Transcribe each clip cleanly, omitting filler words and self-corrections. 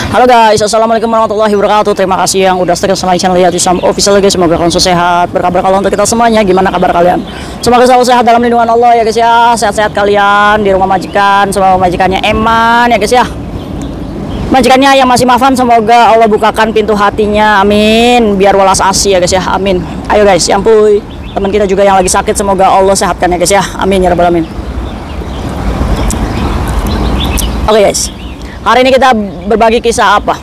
Halo guys, assalamualaikum warahmatullahi wabarakatuh. Terima kasih yang udah stay sama channel Yati Sam Official guys. Semoga kalian sehat, berkabar kalau untuk kita semuanya. Gimana kabar kalian? Semoga selalu sehat dalam lindungan Allah ya guys ya. Sehat-sehat kalian di rumah majikan. Semoga majikannya eman ya guys ya. Majikannya yang masih maafan, semoga Allah bukakan pintu hatinya, amin. Biar walas asih ya guys ya, amin. Ayo guys, yang puy, teman kita juga yang lagi sakit, semoga Allah sehatkan ya guys ya, amin ya rabbal alamin. Oke guys, hari ini kita berbagi kisah apa?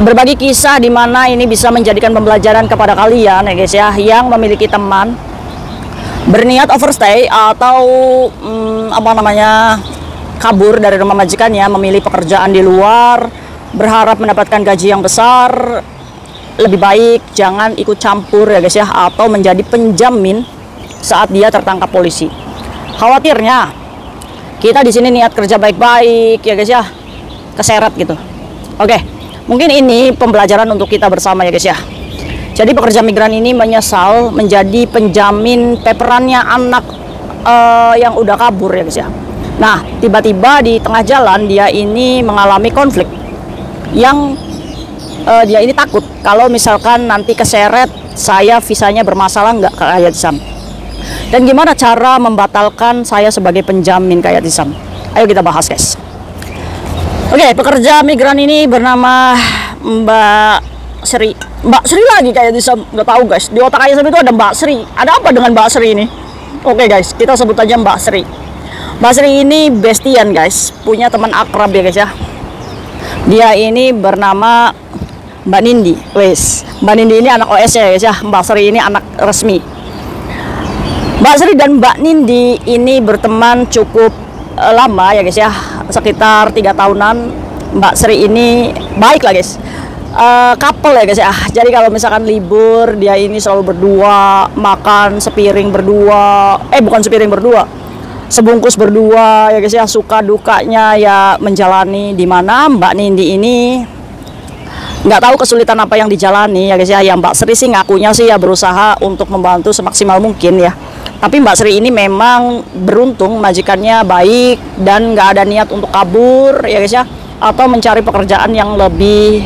Berbagi kisah dimana ini bisa menjadikan pembelajaran kepada kalian ya guys ya, yang memiliki teman berniat overstay atau kabur dari rumah majikannya, memilih pekerjaan di luar, berharap mendapatkan gaji yang besar. Lebih baik jangan ikut campur ya guys ya, atau menjadi penjamin saat dia tertangkap polisi. Khawatirnya kita di sini niat kerja baik-baik ya guys ya, keseret gitu. Oke, mungkin ini pembelajaran untuk kita bersama ya guys ya. Jadi pekerja migran ini menyesal menjadi penjamin paperannya anak yang udah kabur ya guys ya. Nah, tiba-tiba di tengah jalan dia ini mengalami konflik yang dia ini takut kalau misalkan nanti keseret, saya visanya bermasalah nggak kayak Sam. Dan gimana cara membatalkan saya sebagai penjamin kayak Sam? Ayo kita bahas guys. Oke, pekerja migran ini bernama Mbak Sri. Mbak Sri lagi kayak Sam, nggak tahu guys. Di otak saya itu ada Mbak Sri. Ada apa dengan Mbak Sri ini? Oke guys, kita sebut aja Mbak Sri. Mbak Sri ini bestian guys, punya teman akrab ya guys ya. Dia ini bernama Mbak Nindi. Wes, Mbak Nindi ini anak OS ya guys ya. Mbak Sri ini anak resmi. Mbak Sri dan Mbak Nindi ini berteman cukup lama ya guys ya, sekitar 3 tahunan. Mbak Sri ini baik lah guys, couple ya guys ya. Jadi kalau misalkan libur, dia ini selalu berdua, makan sepiring berdua, bukan sepiring berdua, sebungkus berdua ya guys ya. Suka dukanya ya menjalani, dimana Mbak Nindi ini nggak tahu kesulitan apa yang dijalani ya guys ya. Yang Mbak Sri sih ngakunya sih ya berusaha untuk membantu semaksimal mungkin ya. Tapi Mbak Sri ini memang beruntung majikannya baik dan nggak ada niat untuk kabur ya guys ya, atau mencari pekerjaan yang lebih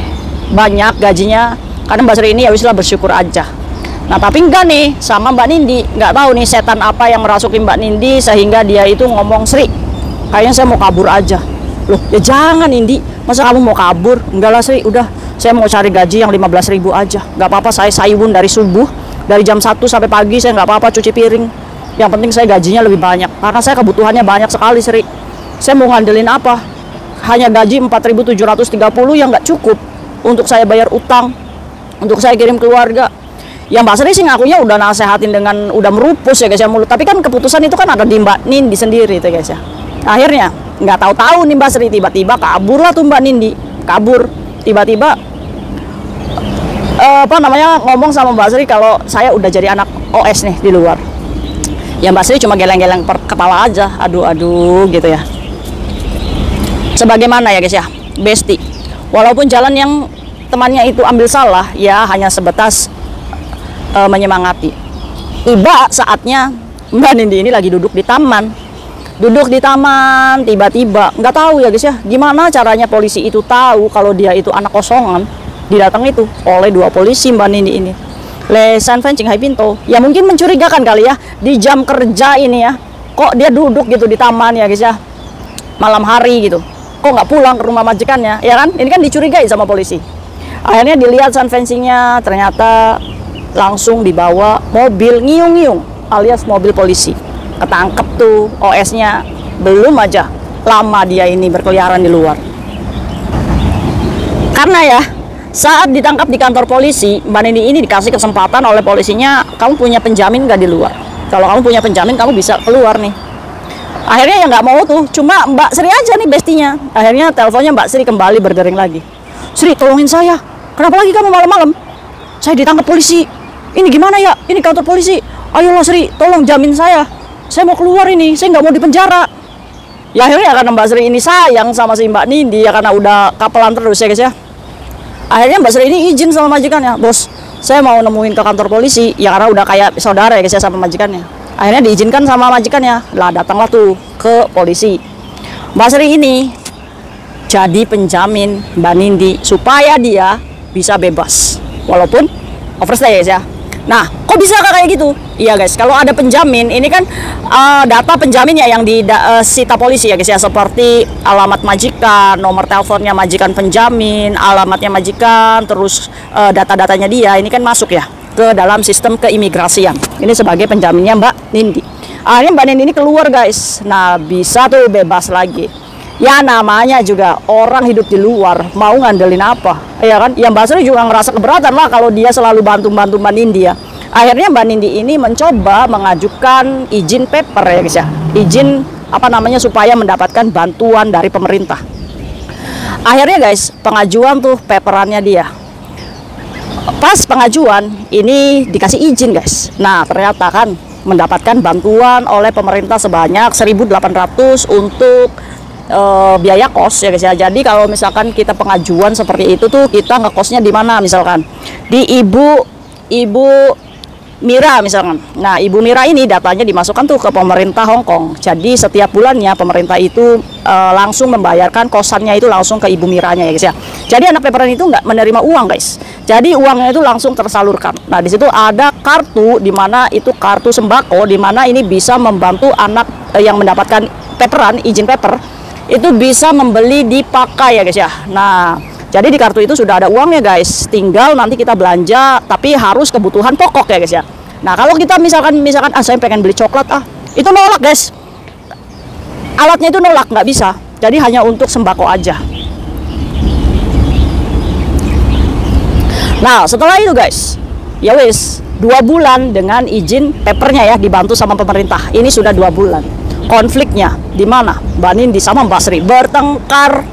banyak gajinya. Karena Mbak Sri ini ya wislah bersyukur aja. Nah tapi enggak nih sama Mbak Nindi, nggak tahu nih setan apa yang merasuki Mbak Nindi sehingga dia itu ngomong, Sri, kayaknya saya mau kabur aja. Loh ya jangan Nindi, masa kamu mau kabur? Enggak lah Sri, udah saya mau cari gaji yang 15.000 aja. Nggak apa-apa, saya sayun dari subuh, dari jam 1 sampai pagi saya nggak apa-apa cuci piring. Yang penting saya gajinya lebih banyak, karena saya kebutuhannya banyak sekali Sri. Saya mau ngandelin apa? Hanya gaji 4.730 yang nggak cukup untuk saya bayar utang, untuk saya kirim keluarga. Yang Mbak Sri sih ngakunya udah nasehatin dengan udah merupus ya guys ya mulut, tapi kan keputusan itu kan ada di Mbak Nindi sendiri tuh guys ya. Akhirnya nggak tahu-tahu nih Mbak Sri tiba-tiba kabur lah tuh Mbak Nindi, kabur tiba-tiba ngomong sama Mbak Sri kalau saya udah jadi anak OS nih di luar. Ya Mbak Sri cuma geleng-geleng kepala aja, aduh gitu ya. Sebagaimana ya guys ya, besti, walaupun jalan yang temannya itu ambil salah ya hanya sebatas menyemangati. Tiba saatnya Mbak Nindi ini lagi duduk di taman, tiba-tiba nggak tahu ya guys ya, gimana caranya polisi itu tahu kalau dia itu anak kosongan. Didatang itu oleh 2 polisi Mbak Nindi ini. Lesan fencing hai pinto. Ya mungkin mencurigakan kali ya, di jam kerja ini ya, kok dia duduk gitu di taman ya guys ya, malam hari gitu, kok nggak pulang ke rumah majikannya ya kan. Ini kan dicurigai sama polisi. Akhirnya dilihat sun fencingnya, ternyata langsung dibawa mobil ngiung-ngiung alias mobil polisi. Ketangkep tuh OS-nya. Belum aja lama dia ini berkeliaran di luar. Karena ya saat ditangkap di kantor polisi, Mbak Nindi ini dikasih kesempatan oleh polisinya, kamu punya penjamin nggak di luar? Kalau kamu punya penjamin, kamu bisa keluar nih. Akhirnya ya nggak mau tuh, cuma Mbak Sri aja nih bestinya. Akhirnya teleponnya Mbak Sri kembali berdering lagi. Sri, tolongin saya. Kenapa lagi kamu malam-malam? Saya ditangkap polisi. Ini gimana ya? Ini kantor polisi. Ayolah Sri, tolong jamin saya. Saya mau keluar ini, saya nggak mau di penjara. Ya akhirnya karena Mbak Sri ini sayang sama si Mbak Nindi ya, karena udah kapelan terus ya guys ya. Akhirnya Mbak Sri ini izin sama majikannya, bos, saya mau nemuin ke kantor polisi, ya karena udah kayak saudara ya guys ya sama majikannya. Akhirnya diizinkan sama majikannya, lah datanglah tuh ke polisi. Mbak Sri ini jadi penjamin Mbak Nindi supaya dia bisa bebas walaupun overstay guys ya. Nah, kok bisa kayak gitu? Iya guys, kalau ada penjamin, ini kan data penjamin ya yang disita polisi ya guys ya, seperti alamat majikan, nomor teleponnya majikan penjamin, alamatnya majikan, terus data-datanya dia, ini kan masuk ya ke dalam sistem keimigrasian. Ini sebagai penjaminnya Mbak Nindi. Akhirnya Mbak Nindi ini keluar guys. Nah, bisa tuh bebas lagi. Ya namanya juga orang hidup di luar, mau ngandelin apa? Ya kan? Yang Mbak Sri juga ngerasa keberatan lah kalau dia selalu bantu-bantu Mbak Nindi ya. Akhirnya Mbak Nindi ini mencoba mengajukan izin paper ya guys ya. Izin apa namanya supaya mendapatkan bantuan dari pemerintah. Akhirnya guys, pengajuan tuh paperannya dia. Pas pengajuan ini dikasih izin guys. Nah, ternyata kan mendapatkan bantuan oleh pemerintah sebanyak 1.800 untuk biaya kos ya guys ya. Jadi kalau misalkan kita pengajuan seperti itu tuh kita ngekosnya di mana, misalkan di Ibu Mira misalkan. Nah, Ibu Mira ini datanya dimasukkan tuh ke pemerintah Hong Kong. Jadi setiap bulannya pemerintah itu langsung membayarkan kosannya itu langsung ke Ibu Miranya ya guys ya. Jadi anak paperan itu nggak menerima uang guys. Jadi uangnya itu langsung tersalurkan. Nah, di situ ada kartu di mana itu kartu sembako, di mana ini bisa membantu anak yang mendapatkan paperan, izin paper itu bisa membeli dipakai ya guys ya. Nah, jadi di kartu itu sudah ada uangnya guys, tinggal nanti kita belanja, tapi harus kebutuhan pokok ya guys ya. Nah, kalau kita misalkan saya pengen beli coklat itu nolak guys, alatnya itu nolak, nggak bisa. Jadi hanya untuk sembako aja. Nah, setelah itu guys, ya wis 2 bulan dengan izin papernya ya, dibantu sama pemerintah. Ini sudah 2 bulan. Konfliknya di mana? Mbak Nindi sama Mbak Sri bertengkar.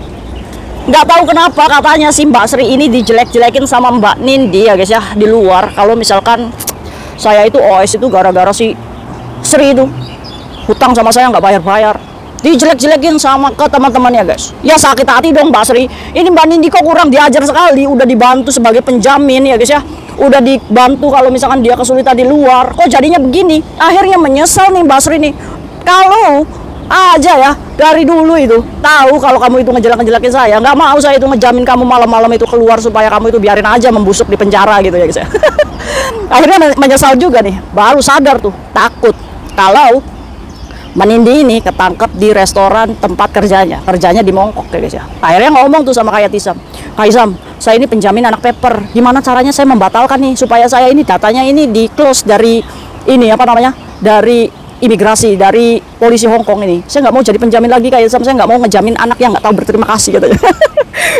Nggak tahu kenapa katanya si Mbak Sri ini dijelek-jelekin sama Mbak Nindi ya guys ya di luar. Kalau misalkan saya itu OS itu gara-gara si Sri itu hutang sama saya nggak bayar-bayar, dijelek-jelekin sama ke teman-temannya guys. Ya sakit hati dong Mbak Sri. Ini Mbak Nindi kok kurang diajar sekali. Udah dibantu sebagai penjamin ya guys ya, udah dibantu kalau misalkan dia kesulitan di luar, kok jadinya begini. Akhirnya menyesal nih Mbak Sri nih. Kalau aja ya dari dulu itu tahu kalau kamu itu ngejelek-ngejelekin saya, nggak mau saya itu ngejamin kamu malam-malam itu keluar supaya kamu itu biarin aja membusuk di penjara gitu ya guys ya. Akhirnya menyesal juga nih, baru sadar tuh, takut kalau Mbak Nindi ini ketangkep di restoran tempat kerjanya di Mongkok ya guys ya. Akhirnya ngomong tuh sama Kak Isam, Kak Isam, saya ini penjamin anak paper, gimana caranya saya membatalkan nih supaya saya ini datanya ini di close dari ini apa namanya, dari imigrasi, dari polisi Hong Kong ini. Saya nggak mau jadi penjamin lagi kayak saya nggak mau ngejamin anak yang nggak tahu berterima kasih katanya.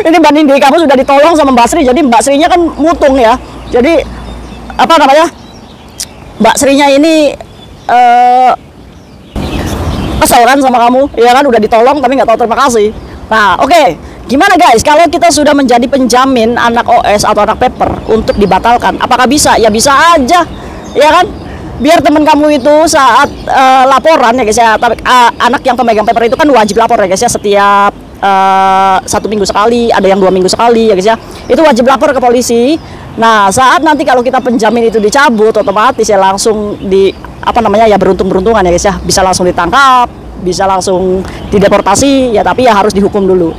Ini Mbak Nindi, kamu sudah ditolong sama Mbak Sri, jadi Mbak Srinya kan mutung ya. Jadi apa namanya, Mbak Srinya ini kesel kan sama kamu, ya kan, udah ditolong tapi nggak tahu terima kasih. Nah, oke. Gimana guys, kalau kita sudah menjadi penjamin anak OS atau anak paper untuk dibatalkan, apakah bisa? Ya bisa aja, ya kan? Biar temen kamu itu saat laporan ya guys ya, anak yang pemegang paper itu kan wajib lapor ya guys ya, setiap 1 minggu sekali, ada yang 2 minggu sekali ya guys ya, itu wajib lapor ke polisi. Nah, saat nanti kalau kita penjamin itu dicabut, otomatis ya langsung di apa namanya ya, beruntung-beruntungan ya guys ya, bisa langsung ditangkap, bisa langsung dideportasi ya, tapi ya harus dihukum dulu.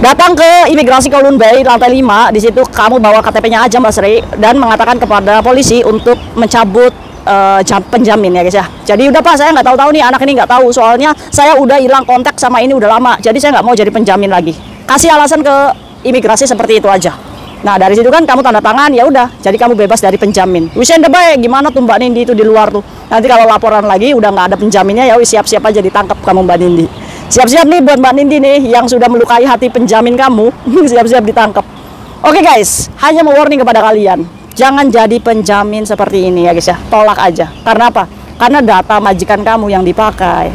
Datang ke imigrasi Kowloon Bay lantai 5, di situ kamu bawa KTP-nya aja Mbak Sri dan mengatakan kepada polisi untuk mencabut penjamin ya guys ya. Jadi udah Pak, saya nggak tahu nih, anak ini nggak tahu, soalnya saya udah hilang kontak sama ini udah lama, jadi saya nggak mau jadi penjamin lagi. Kasih alasan ke imigrasi seperti itu aja. Nah, dari situ kan kamu tanda tangan, ya udah, jadi kamu bebas dari penjamin. Weekend baik, gimana tuh Mbak Nindi itu di luar tuh. Nanti kalau laporan lagi udah nggak ada penjaminnya, ya wis siap-siap aja ditangkap kamu Mbak Nindi. Siap-siap nih buat Mbak Nindi nih yang sudah melukai hati penjamin kamu, siap-siap ditangkap. Oke guys, hanya mau warning kepada kalian, jangan jadi penjamin seperti ini ya guys ya, tolak aja. Karena apa? Karena data majikan kamu yang dipakai,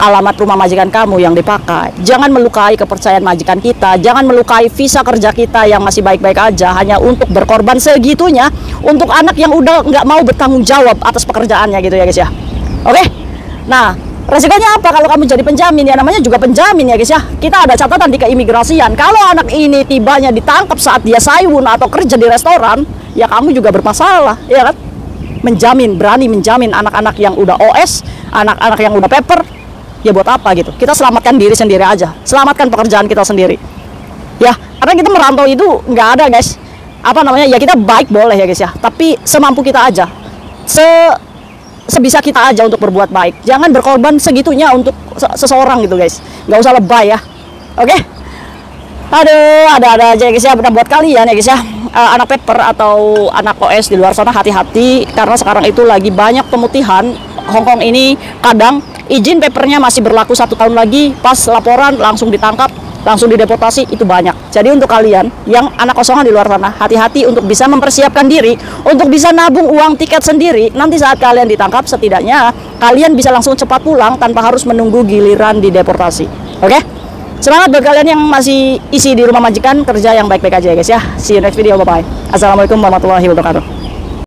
alamat rumah majikan kamu yang dipakai. Jangan melukai kepercayaan majikan kita, jangan melukai visa kerja kita yang masih baik-baik aja hanya untuk berkorban segitunya untuk anak yang udah nggak mau bertanggung jawab atas pekerjaannya gitu ya guys ya. Oke? Nah, resikonya apa kalau kamu jadi penjamin? Ya namanya juga penjamin ya guys ya. Kita ada catatan di keimigrasian. Kalau anak ini tibanya ditangkap saat dia sayun atau kerja di restoran, ya kamu juga bermasalah, ya kan? Menjamin, berani menjamin anak-anak yang udah OS, anak-anak yang udah paper, ya buat apa gitu. Kita selamatkan diri sendiri aja, selamatkan pekerjaan kita sendiri ya, karena kita merantau itu nggak ada guys, apa namanya ya, kita baik boleh ya guys ya, tapi semampu kita aja, sebisa kita aja untuk berbuat baik. Jangan berkorban segitunya untuk seseorang gitu guys, nggak usah lebay ya. Oke. Aduh, ada aja ya guys ya. Benar buat kalian ya guys ya, anak paper atau anak OS di luar sana, hati-hati karena sekarang itu lagi banyak pemutihan. Hongkong ini kadang izin papernya masih berlaku 1 tahun lagi, pas laporan langsung ditangkap, langsung dideportasi, itu banyak. Jadi untuk kalian yang anak kosongan di luar sana, hati-hati untuk bisa mempersiapkan diri, untuk bisa nabung uang tiket sendiri. Nanti saat kalian ditangkap, setidaknya kalian bisa langsung cepat pulang tanpa harus menunggu giliran dideportasi. Oke? Semangat buat kalian yang masih isi di rumah majikan, kerja yang baik-baik aja ya guys ya. See you next video, bye-bye. Assalamualaikum warahmatullahi wabarakatuh.